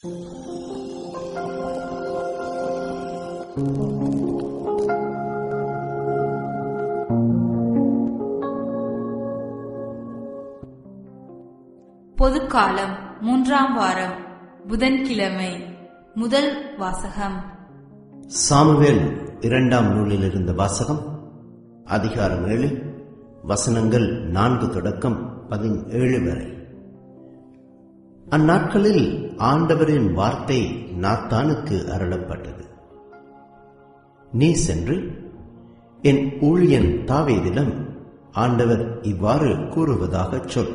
பொதுக்காலம் 3ஆம் வாரம், புதன்கிழமை. முதல் வாசகம். சாமுவேல் 2ஆம் நூலிலிருந்த வாசகம். அதிகாரம் 7, வசனங்கள் 4 தொடக்கம் 17 வரை. அந்நாட்களில் ஆண்டவரின் வார்த்தை நாத்தானுக்கு அருளப்பட்டது. நீ சென்று என் ஊழியன் தாவீதிடம் ஆண்டவர் இவ்வாறு கூறுவதாகச் சொல்.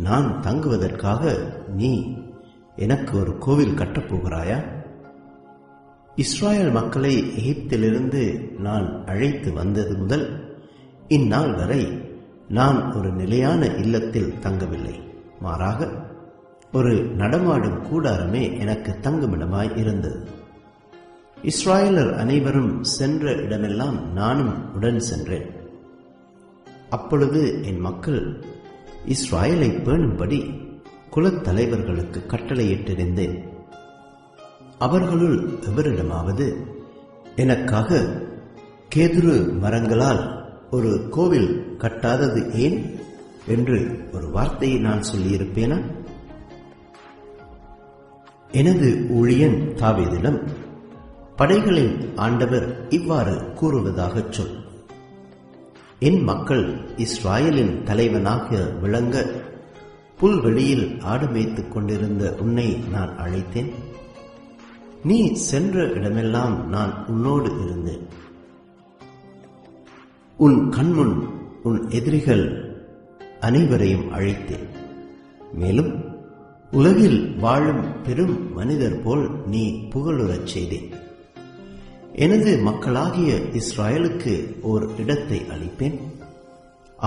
நான் தங்குவதற்காக நீ எனக்கு ஒரு கோவில் கட்டப்போகிறாயா? இஸ்ராயல் மக்களை எகிப்திலிருந்து நான் அழைத்து வந்தது முதல் இந்நாள் வரை நான் ஒரு நிலையான இல்லத்தில் தங்கவில்லை. மாறாக ஒரு நடமாடும் கூடாரமே எனக்கு தங்குமிடமாய் இருந்தது. இஸ்ராயலர் அனைவரும் சென்ற இடமெல்லாம் நானும் உடன் சென்றேன். அப்பொழுது என் மக்கள் இஸ்ராயலை பேணும்படி குலத்தலைவர்களுக்கு கட்டளையிட்டிருந்தேன். அவர்களுள் எவரிடமாவது எனக்காக கேதுரு மரங்களால் ஒரு கோவில் கட்டாதது ஏன் என்று ஒரு வார்த்தையை நான் சொல்லியிருப்பேனா? எனது ஊழியன் தாவீதிடம் படைகளின் ஆண்டவர் இவ்வாறு கூறுவதாகச் சொல். என் மக்கள் இஸ்ராயலின் தலைவனாக விளங்க புல்வெளியில் ஆடு மேய்த்துக் கொண்டிருந்த உன்னை நான் அழைத்தேன். நீ சென்ற இடமெல்லாம் நான் உன்னோடு இருந்தேன். உன் கண்முன் உன் எதிரிகள் அனைவரையும் அழைத்தேன். மேலும் உலகில் வாழும் பெரும் மனிதர் போல் நீ புகழுறச் செய்தேன். எனது மக்களாகிய இஸ்ராயலுக்கு ஓர் இடத்தை அளிப்பேன்.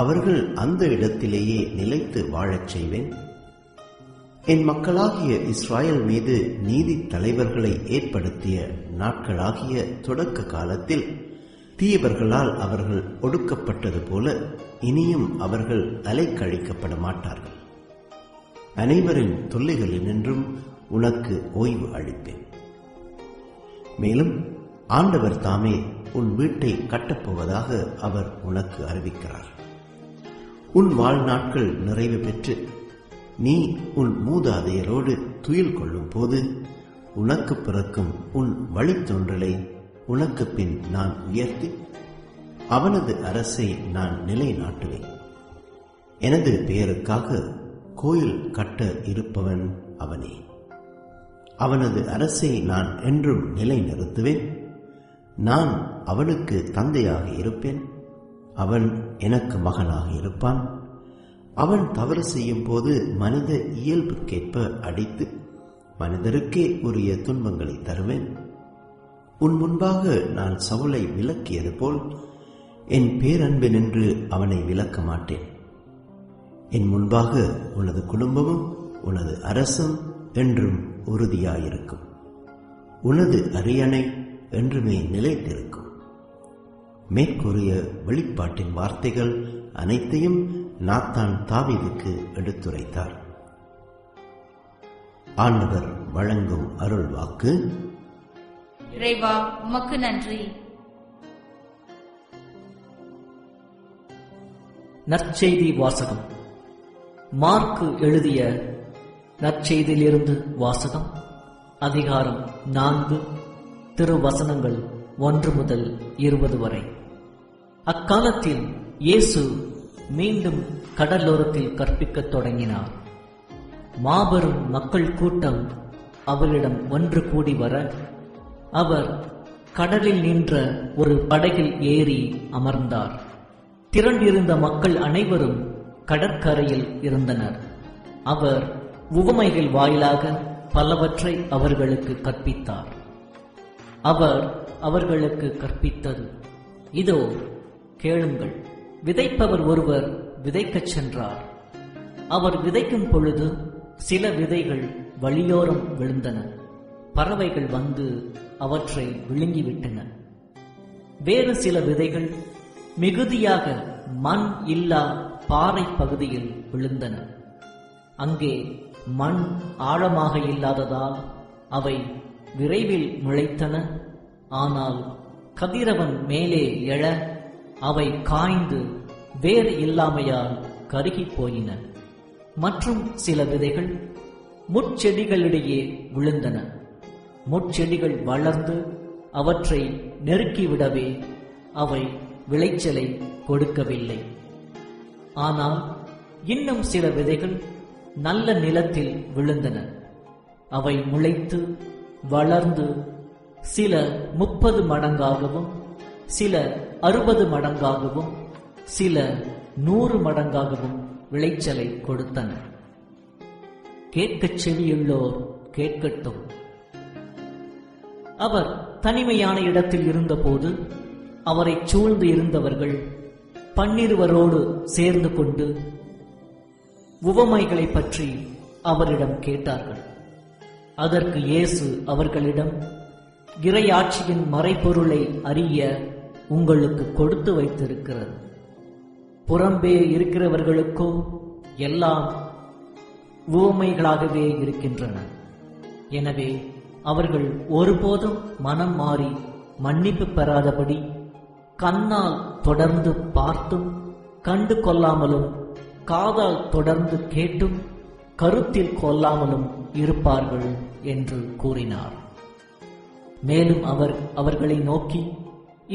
அவர்கள் அந்த இடத்திலேயே நிலைத்து வாழச் செய்வேன். என் மக்களாகிய இஸ்ராயல் மீது நீதி தலைவர்களை ஏற்படுத்திய நாட்களாகிய தொடக்க காலத்தில் தீயவர்களால் அவர்கள் ஒடுக்கப்பட்டது போல இனியும் அவர்கள் அலைக்கழிக்கப்பட மாட்டார்கள். அனைவரின் தொல்லைகளினின்றும் உனக்கு ஓய்வு அளிப்பேன். மேலும் ஆண்டவர் தாமே உன் வீட்டை கட்டப்போவதாக அவர் உனக்கு அறிவிக்கிறார். உன் வாழ்நாட்கள் நிறைவு பெற்று நீ உன் மூதாதையரோடு துயில் கொள்ளும் போது உனக்கு பிறக்கும் உன் வழித்தோன்றலை உனக்கு பின் நான் உயர்த்தி அவனது அரசை நான் நிலைநாட்டுவேன். எனது பெயருக்காக கோயில் கட்ட இருப்பவன் அவனே. அவனது அரசை நான் என்றும் நிலைநிறுத்துவேன். நான் அவனுக்கு தந்தையாக இருப்பேன். அவன் எனக்கு மகனாக இருப்பான். அவன் தவறு செய்யும் போது மனித இயல்புக்கேற்ப அடித்து மனிதருக்கே உரிய துன்பங்களை தருவேன். உன் முன்பாக நான் சவுலை விலக்கியது போல் என் பேரன்பினின்று அவனை விலக்க மாட்டேன். என் முன்பாக உனது குடும்பமும் உனது அரசும் என்றும் உறுதியாயிருக்கும். உனது அரியணை என்றுமே நிலைத்திருக்கும். மேற்கூறிய வெளிப்பாட்டின் வார்த்தைகள் அனைத்தையும் நாத்தான் தாவீதுக்கு எடுத்துரைத்தார். ஆண்டவர் வழங்கும் அருள் வாக்கு. இறைவா, உமக்கு நன்றி. நற்செய்தி வாசகம். மார்க்கு எழுதிய நற்செய்தியிலிருந்து வாசகம். அதிகாரம் 4, திருவசனங்கள் 1 முதல் 20 வரை. அக்காலத்தில் இயேசு மீண்டும் கடலோரத்தில் கற்பிக்கத் தொடங்கினார். மாபெரும் மக்கள் கூட்டம் அவரிடம் ஒன்று கூடி வர அவர் கடலில் நின்ற ஒரு படகில் ஏறி அமர்ந்தார். திரண்டிருந்த மக்கள் அனைவரும் கடற்கரையில் இருந்தனர். அவர் உவமைகள் வாயிலாக பலவற்றை அவர்களுக்கு கற்பித்தார். அவர் அவர்களுக்கு கற்பித்தது, இதோ கேளுங்கள். விதைப்பவர் ஒருவர் விதைக்கச் சென்றார். அவர் விதைக்கும் பொழுது சில விதைகள் வழியோரம் விழுந்தன. பறவைகள் வந்து அவற்றை விழுங்கிவிட்டன. வேறு சில விதைகள் மிகுதியாக மண் இல்லா பாறை பகுதியில் விழுந்தன. அங்கே மண் ஆழமாக இல்லாததால் அவை விரைவில் முளைத்தன. ஆனால் கதிரவன் மேலே எழ அவை காய்ந்து வேர் இல்லாமையால் கருகி போயின. மற்றும் சில விதைகள் முட்செடிகளிடையே விழுந்தன. முட்செடிகள் வளர்ந்து அவற்றை நெருக்கிவிடவே அவை விளைச்சலை கொடுக்கவில்லை. ஆனால் இன்னும் சில விதைகள் நல்ல நிலத்தில் விழுந்தன. அவை முளைத்து வளர்ந்து சில 30 மடங்காகவும் சில 60 மடங்காகவும் சில 100 மடங்காகவும் விளைச்சலை கொடுத்தன. கேட்கச் செவியுள்ளோர் கேட்கட்டும். அவர் தனிமையான இடத்தில் இருந்தபோது அவரை சூழ்ந்து இருந்தவர்கள் 12 சேர்ந்து கொண்டு உவமைகளை பற்றி அவரிடம் கேட்டார்கள். அதற்கு இயேசு அவர்களிடம், இறையாட்சியின் மறைபொருளை அறிய உங்களுக்கு கொடுத்து வைத்திருக்கிறது. புறம்பே இருக்கிறவர்களுக்கோ எல்லாம் உவமைகளாகவே இருக்கின்றன. எனவே அவர்கள் ஒருபோதும் மனம் மாறி மன்னிப்பு பெறாதபடி கண்ணால் தொடர்ந்து பார்த்தும் கண்டு கொள்ளாமலும் காதால் தொடர்ந்து கேட்டும் கருத்தில் கொள்ளாமலும் இருப்பார்கள் என்று கூறினார். மேலும் அவர் அவர்களை நோக்கி,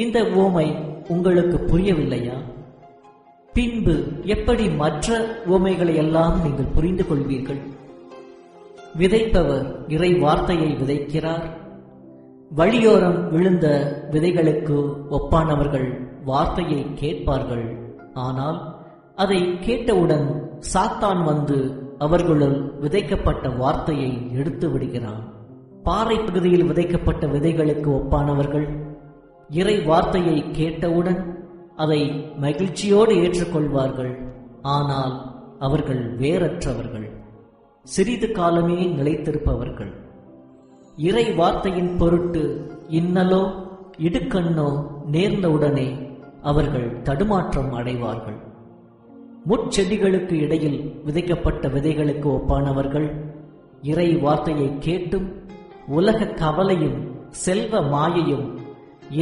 இந்த உவமை உங்களுக்கு புரியவில்லையா? பின்பு எப்படி மற்ற உவமைகளை எல்லாம் நீங்கள் புரிந்து கொள்வீர்கள்? விதைப்பவர் இறை வார்த்தையை விதைக்கிறார். வழியோரம் விழுந்த விதைகளுக்கு ஒப்பானவர்கள் வார்த்தையை கேட்பார்கள். ஆனால் அதை கேட்டவுடன் சாத்தான் வந்து அவர்களுள் விதைக்கப்பட்ட வார்த்தையை எடுத்து விடுகிறான். பாறை பகுதியில் விதைக்கப்பட்ட விதைகளுக்கு ஒப்பானவர்கள் இறை வார்த்தையை கேட்டவுடன் அதை மகிழ்ச்சியோடு ஏற்றுக்கொள்வார்கள். ஆனால் அவர்கள் வேறற்றவர்கள், சிறிது காலமே நிலைத்திருப்பவர்கள். இறை வார்த்தையின் பொருட்டு இன்னலோ இடுக்கண்ணோ நேர்ந்தவுடனே அவர்கள் தடுமாற்றம் அடைவார்கள். முட்செடிகளுக்கு இடையில் விதைக்கப்பட்ட விதைகளுக்கு ஒப்பானவர்கள் இறை வார்த்தையை கேட்டும் உலக கவலையும் செல்வ மாயையும்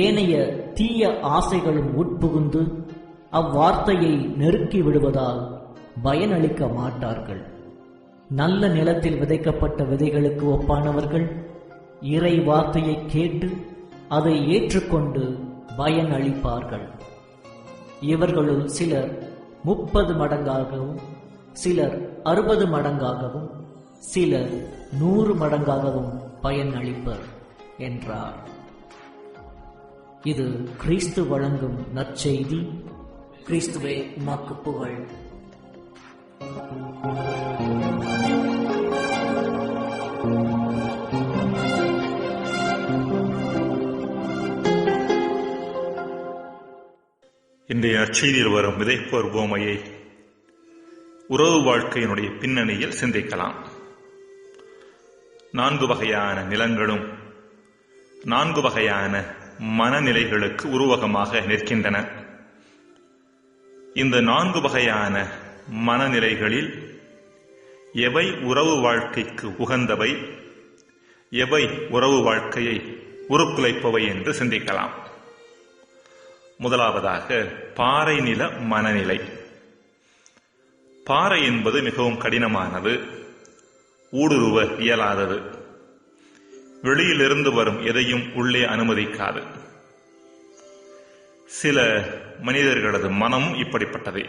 ஏனைய தீய ஆசைகளும் உட்புகுந்து அவ்வார்த்தையை நெருக்கி விடுவதால் பயனளிக்க மாட்டார்கள். நல்ல நிலத்தில் விதைக்கப்பட்ட விதைகளுக்கு ஒப்பானவர்கள் இறை வார்த்தையை கேட்டு அதை ஏற்றுக்கொண்டு பயனளிப்பார்கள். இவர்களுள் சிலர் 30 மடங்காகவும் சிலர் 60 மடங்காகவும் சிலர் 100 மடங்காகவும் பயனளிப்பர் என்றார். இது கிறிஸ்து வழங்கும் நற்செய்தி. கிறிஸ்துவே உமக்கு புகழ். இன்றைய நற்செய்தியில் வரும் விதைப்போர் உவமையை உறவு வாழ்க்கையினுடைய பின்னணியில் சிந்திக்கலாம். 4 வகையான நிலங்களும் 4 வகையான மனநிலைகளுக்கு உருவகமாக நிற்கின்றன. இந்த 4 வகையான மனநிலைகளில் எவை உறவு வாழ்க்கைக்கு உகந்தவை, எவை உறவு வாழ்க்கையை உருக்குலைப்பவை என்று சிந்திக்கலாம். முதலாவதாக பாறை நில மனநிலை. பாறை என்பது மிகவும் கடினமானது, ஊடுருவ இயலாதது, வெளியிலிருந்து வரும் எதையும் உள்ளே அனுமதிக்காது. சில மனிதர்களது மனம் இப்படிப்பட்டது.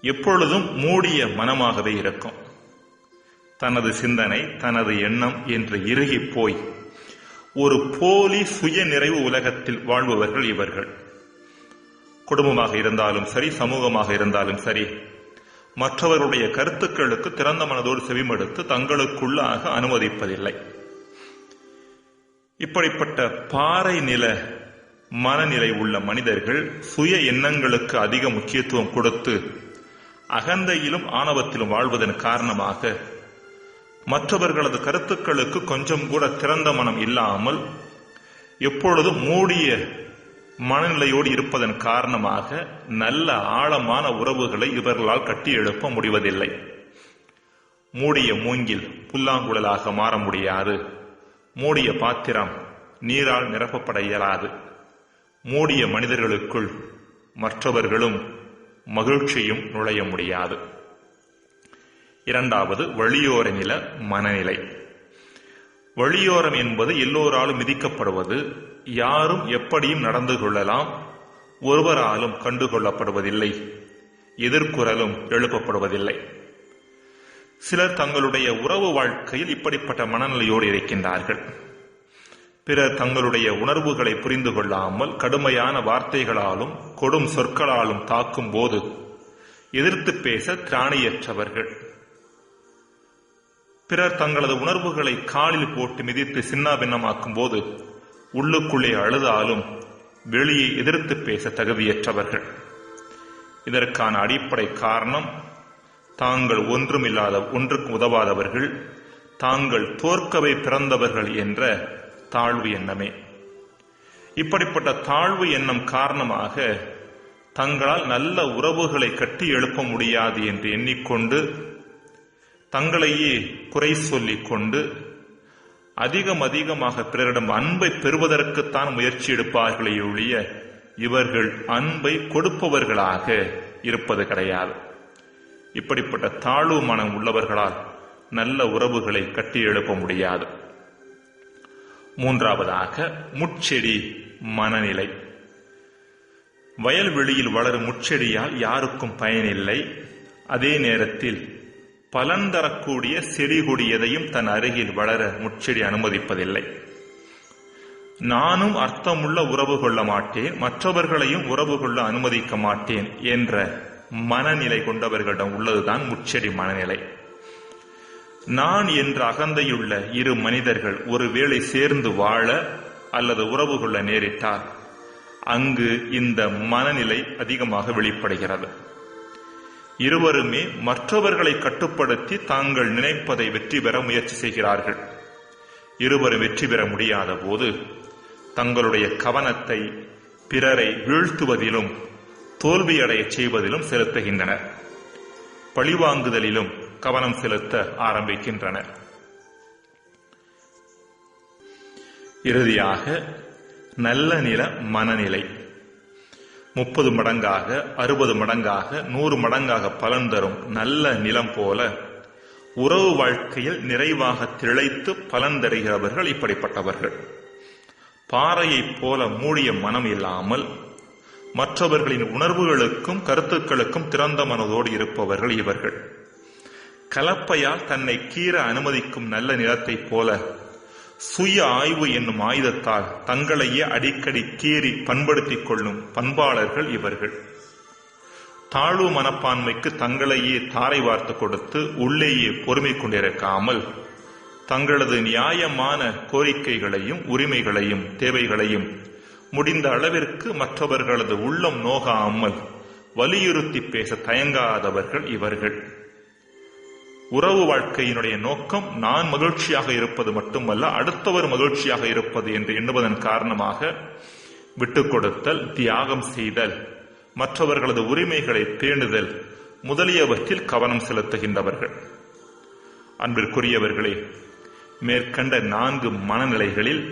எப்பொழுதும் மூடிய மனமாகவே இருக்கும். தனது சிந்தனை, தனது எண்ணம் என்று இறுகி போய் ஒரு போலி சுய நிறைவு உலகத்தில் வாழ்பவர்கள் இவர்கள். குடும்பமாக இருந்தாலும் சரி, சமூகமாக இருந்தாலும் சரி, மற்றவர்களுடைய கருத்துக்களுக்கு திறந்த மனதோடு செவிமடுத்து தங்களுக்குள்ளாக அனுமதிப்பதில்லை. இப்படிப்பட்ட பாறை நில மனநிலை உள்ள மனிதர்கள் சுய எண்ணங்களுக்கு அதிக முக்கியத்துவம் கொடுத்து அகந்தையிலும் ஆணவத்திலும் வாழ்வதன் காரணமாக மற்றவர்களது கருத்துக்களுக்கு கொஞ்சம் கூட திறந்த மனம் இல்லாமல் எப்பொழுதும் மூடிய மனநிலையோடு இருப்பதன் காரணமாக நல்ல ஆழமான உறவுகளை இவர்களால் கட்டி எழுப்ப முடிவதில்லை. மூடிய மூங்கில் புல்லாங்குழலாக மாற முடியாது. மூடிய பாத்திரம் நீரால் நிரப்பப்பட இயலாது. மூடிய மனிதர்களுக்குள் மற்றவர்களும் மகிழ்ச்சியும் நுழைய முடியாது. இரண்டாவது, வழியோர நில மனநிலை. வழியோரம் என்பது எல்லோராலும் மிதிக்கப்படுவது. யாரும் எப்படியும் நடந்து கொள்ளலாம். ஒருவராலும் கண்டுகொள்ளப்படுவதில்லை. எதிர்குரலும் எழுப்பப்படுவதில்லை. சிலர் தங்களுடைய உறவு வாழ்க்கையில் இப்படிப்பட்ட மனநிலையோடு இருக்கின்றார்கள். பிறர் தங்களுடைய உணர்வுகளை புரிந்து கொள்ளாமல் கடுமையான வார்த்தைகளாலும் கொடும் சொற்களாலும் தாக்கும் போது எதிர்த்து பேச திராணியற்றவர்கள். பிறர் தங்களது உணர்வுகளை காலில் போட்டு மிதித்து சின்னாபின்னமாக்கும் போது உள்ளுக்குள்ளே அழுதாலும் வெளியே எதிர்த்து பேச தகுதியற்றவர்கள். இதற்கான அடிப்படை காரணம், தாங்கள் ஒன்றுக்கு உதவாதவர்கள், தாங்கள் தோற்கவே பிறந்தவர்கள் என்ற தாழ்வு எண்ணமே. இப்படிப்பட்ட தாழ்வு எண்ணம் காரணமாக தங்களால் நல்ல உறவுகளை கட்டி எழுப்ப முடியாது என்று எண்ணிக்கொண்டு தங்களையே குறை சொல்லிக் கொண்டு அதிகமாக பிறரிடம் அன்பை பெறுவதற்குத்தான் முயற்சி எடுப்பார்களே ஒழிய இவர்கள் அன்பை கொடுப்பவர்களாக இருப்பது கிடையாது. இப்படிப்பட்ட தாழ்வு மனம் உள்ளவர்களால் நல்ல உறவுகளை கட்டி எழுப்ப முடியாது. மூன்றாவதாக, முட்செடி மனநிலை. வயல்வெளியில் வளரும் முட்செடியால் யாருக்கும் பயனில்லை. அதே நேரத்தில் பலன் தரக்கூடிய செடி கொடி எதையும் தன் அருகில் வளர முட்செடி அனுமதிப்பதில்லை. நானும் அர்த்தமுள்ள உறவு கொள்ள மாட்டேன், மற்றவர்களையும் உறவு கொள்ள அனுமதிக்க மாட்டேன் என்ற மனநிலை கொண்டவர்களிடம் உள்ளதுதான் முட்செடி மனநிலை. நான் என்ற அகந்தையுள்ள இரு மனிதர்கள் ஒருவேளை சேர்ந்து வாழ அல்லது உறவு கொள்ள நேரிட்டால் அங்கு இந்த மனநிலை அதிகமாக வெளிப்படுகிறது. இருவருமே மற்றவர்களை கட்டுப்படுத்தி தாங்கள் நினைப்பதை வெற்றி பெற முயற்சி செய்கிறார்கள். இருவரும் வெற்றி பெற முடியாத போது தங்களுடைய கவனத்தை பிறரை வீழ்த்துவதிலும் தோல்வியடைய செய்வதிலும் செலுத்துகின்றனர். பழிவாங்குதலிலும் கவனம் செலுத்த ஆரம்பிக்கின்றனர். இறுதியாக, நல்ல நில மனநிலை. 30 மடங்காக, 60 மடங்காக, 100 மடங்காக பலன் தரும் நல்ல நிலம் போல உறவு வாழ்க்கையில் நிறைவாக திளைத்து பலன் தருகிறவர்கள் இப்படிப்பட்டவர்கள். பாறையைப் போல மூடிய மனம் இல்லாமல் மற்றவர்களின் உணர்வுகளுக்கும் கருத்துக்களுக்கும் திறந்த மனதோடு இருப்பவர்கள் இவர்கள். கலப்பையால் தன்னை கீற அனுமதிக்கும் நல்ல நிலத்தைப் போல சுய ஆய்வு என்னும் ஆயுதத்தால் தங்களையே அடிக்கடி கீறி பண்படுத்திக் கொள்ளும் பண்பாளர்கள் இவர்கள். தாழ்வு மனப்பான்மைக்கு தங்களையே தாரை வார்த்து கொடுத்து உள்ளேயே பொறுமை கொண்டிருக்காமல் தங்களது நியாயமான கோரிக்கைகளையும் உரிமைகளையும் தேவைகளையும் முடிந்த அளவிற்கு மற்றவர்களது உள்ளம் நோகாமல் வலியுறுத்தி பேச தயங்காதவர்கள் இவர்கள். உறவு வாழ்க்கையினுடைய நோக்கம் நான் மகிழ்ச்சியாக இருப்பது மட்டுமல்ல, அடுத்தவர் மகிழ்ச்சியாக இருப்பது என்று எண்ணுவதன் காரணமாக விட்டுக் கொடுத்தல், தியாகம் செய்தல், மற்றவர்களது உரிமைகளை பேணுதல் முதலியவற்றில் கவனம் செலுத்துகின்றவர்கள். அன்பிற்குரியவர்களே, மேற்கண்ட 4 மனநிலைகளில்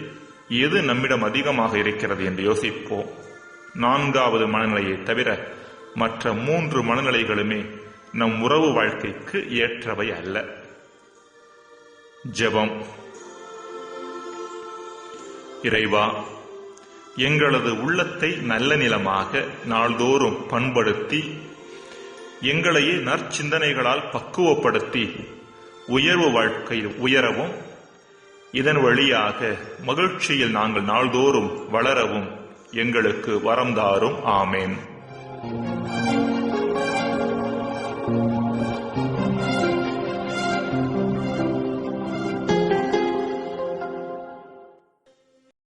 எது நம்மிடம் அதிகமாக இருக்கிறது என்று யோசிப்போம். 4வது மனநிலையை தவிர மற்ற 3 மனநிலைகளுமே நம் உறவு வாழ்க்கைக்கு ஏற்றவை அல்ல. ஜெபம். இறைவா, எங்களது உள்ளத்தை நல்ல நிலமாக நாள்தோறும் பண்படுத்தி எங்களையே நற்சிந்தனைகளால் பக்குவப்படுத்தி உயர்வு வாழ்க்கையில் உயரவும் இதன் வழியாக மகிழ்ச்சியில் நாங்கள் நாள்தோறும் வளரவும் எங்களுக்கு வரம் தாரும். ஆமேன்.